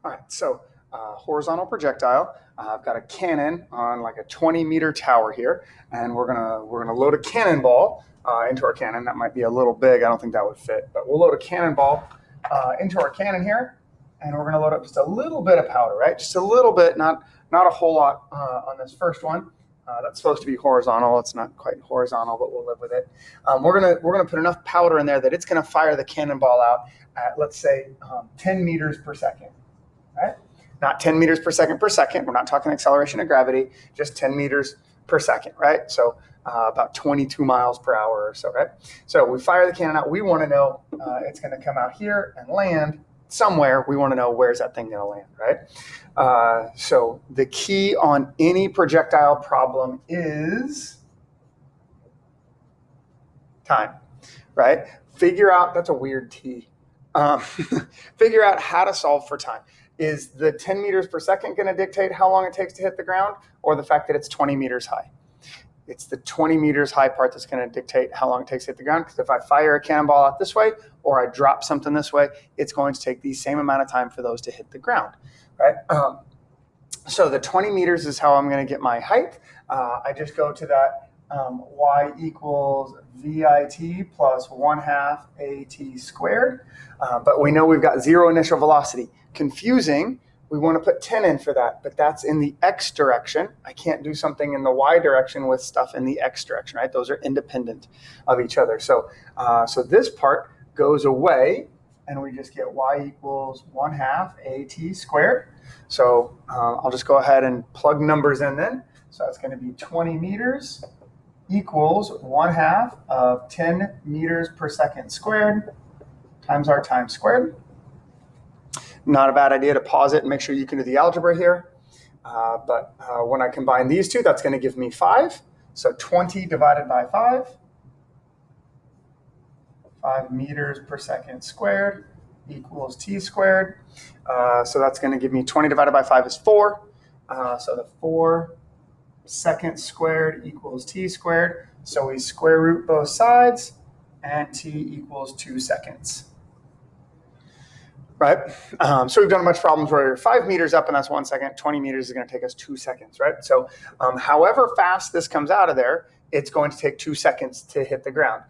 All right, so horizontal projectile. I've got a cannon on like a 20-meter tower here, and we're gonna load a cannonball into our cannon. That might be a little big. I don't think that would fit, but we'll load a cannonball into our cannon here, and we're gonna load up just a little bit of powder, right? Just a little bit, not a whole lot on this first one. That's supposed to be horizontal. It's not quite horizontal, but we'll live with it. We're gonna put enough powder in there that it's gonna fire the cannonball out at, let's say, 10 meters per second. Right? Not 10 meters per second. We're not talking acceleration of gravity, just 10 meters per second, right? So about 22 miles per hour or so, right? So we fire the cannon out. We want to know it's going to come out here and land somewhere. We want to know where's that thing going to land, right? So the key on any projectile problem is time, right? Figure out, that's a weird T. Figure out how to solve for time. Is the 10 meters per second going to dictate how long it takes to hit the ground, or the fact that it's 20 meters high? It's the 20 meters high part that's going to dictate how long it takes to hit the ground, because if I fire a cannonball out this way or I drop something this way, it's going to take the same amount of time for those to hit the ground, right? So the 20 meters is how I'm going to get my height. I just go to that y equals VIT plus 1/2 AT squared. But we know we've got zero initial velocity. Confusing. We want to put 10 in for that, but that's in the x direction. I can't do something in the y direction with stuff in the x direction, right? Those are independent of each other. So this part goes away, and we just get y equals 1/2 AT squared. So I'll just go ahead and plug numbers in then. So it's going to be 20 meters equals 1/2 of 10 meters per second squared times our time squared. Not a bad idea to pause it and make sure you can do the algebra here. But when I combine these two, that's going to give me 5. So 20 divided by 5 meters per second squared equals t squared. So that's going to give me 20 divided by 5 is 4. So the 4 seconds squared equals t squared. So we square root both sides, and t equals 2 seconds. Right? So we've done a bunch of problems where you're 5 meters up and that's 1 second. 20 meters is going to take us 2 seconds, right? So however fast this comes out of there, it's going to take 2 seconds to hit the ground.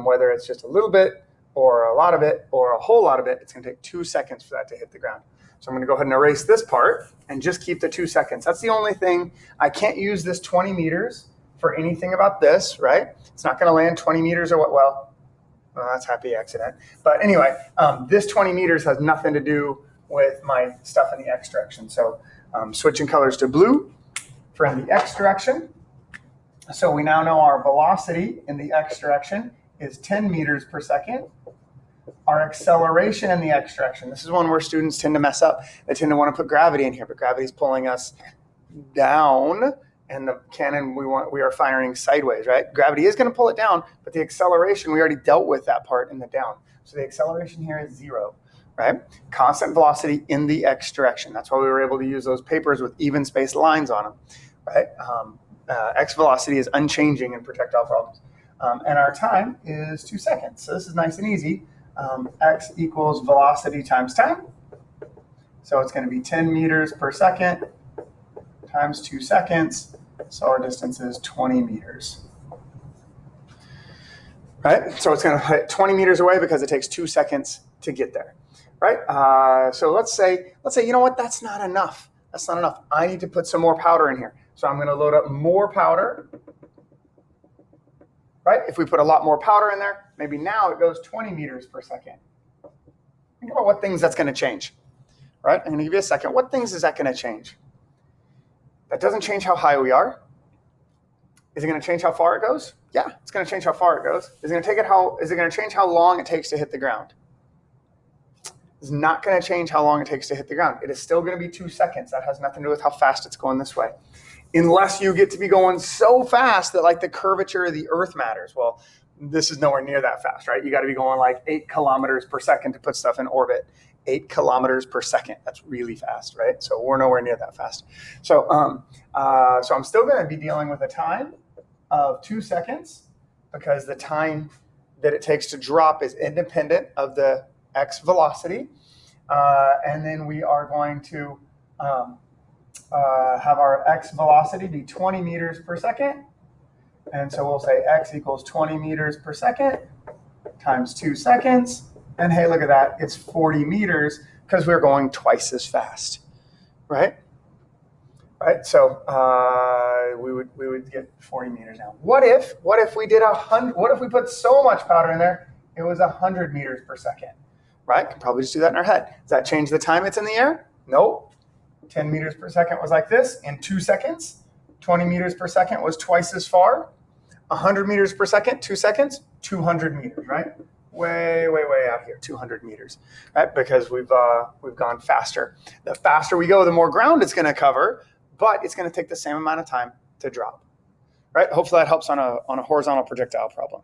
Whether it's just a little bit or a lot of it or a whole lot of it, it's going to take 2 seconds for that to hit the ground. So I'm going to go ahead and erase this part and just keep the 2 seconds. That's the only thing. I can't use this 20 meters for anything about this, right? It's not going to land 20 meters or what? Well, that's a happy accident. But anyway, this 20 meters has nothing to do with my stuff in the x direction. So switching colors to blue for in the x direction. So we now know our velocity in the x direction is 10 meters per second. Our acceleration in the x direction. This is one where students tend to mess up. They tend to want to put gravity in here, but gravity is pulling us down. And the cannon we are firing sideways, right? Gravity is going to pull it down, but the acceleration, we already dealt with that part in the down. So the acceleration here is 0, right? Constant velocity in the x direction. That's why we were able to use those papers with even spaced lines on them, right? X velocity is unchanging in projectile problems. And our time is 2 seconds. So this is nice and easy. X equals velocity times time. So it's going to be 10 meters per second times 2 seconds. So our distance is 20 meters. Right? So it's going to hit 20 meters away because it takes 2 seconds to get there. Right? So let's say, you know what? That's not enough. That's not enough. I need to put some more powder in here. So I'm going to load up more powder. Right? If we put a lot more powder in there, maybe now it goes 20 meters per second. Think about what things that's going to change. Right? I'm going to give you a second. What things is that going to change? That doesn't change how high we are. Is it going to change how far it goes? Yeah, it's going to change how far it goes. Is it going to change how long it takes to hit the ground? It's not going to change how long it takes to hit the ground. It is still going to be 2 seconds. That has nothing to do with how fast it's going this way. Unless you get to be going so fast that like the curvature of the earth matters. Well, this is nowhere near that fast, right? You got to be going like 8 kilometers per second to put stuff in orbit. 8 kilometers per second. That's really fast, right? So we're nowhere near that fast. So I'm still going to be dealing with a time of 2 seconds because the time that it takes to drop is independent of the x velocity. And then we are going to have our x velocity be 20 meters per second. And so we'll say x equals 20 meters per second times 2 seconds. And hey, look at that. It's 40 meters because we're going twice as fast, right? Right. So we would get 40 meters now. What if we did 100? What if we put so much powder in there it was 100 meters per second? Right. Can probably just do that in our head. Does that change the time it's in the air? Nope. 10 meters per second was like this in 2 seconds. 20 meters per second was twice as far. 100 meters per second, 2 seconds, 200 meters, right? Way out here, 200 meters, right? Because we've gone faster. The faster we go, the more ground it's going to cover, but it's going to take the same amount of time to drop, right? Hopefully that helps on a horizontal projectile problem.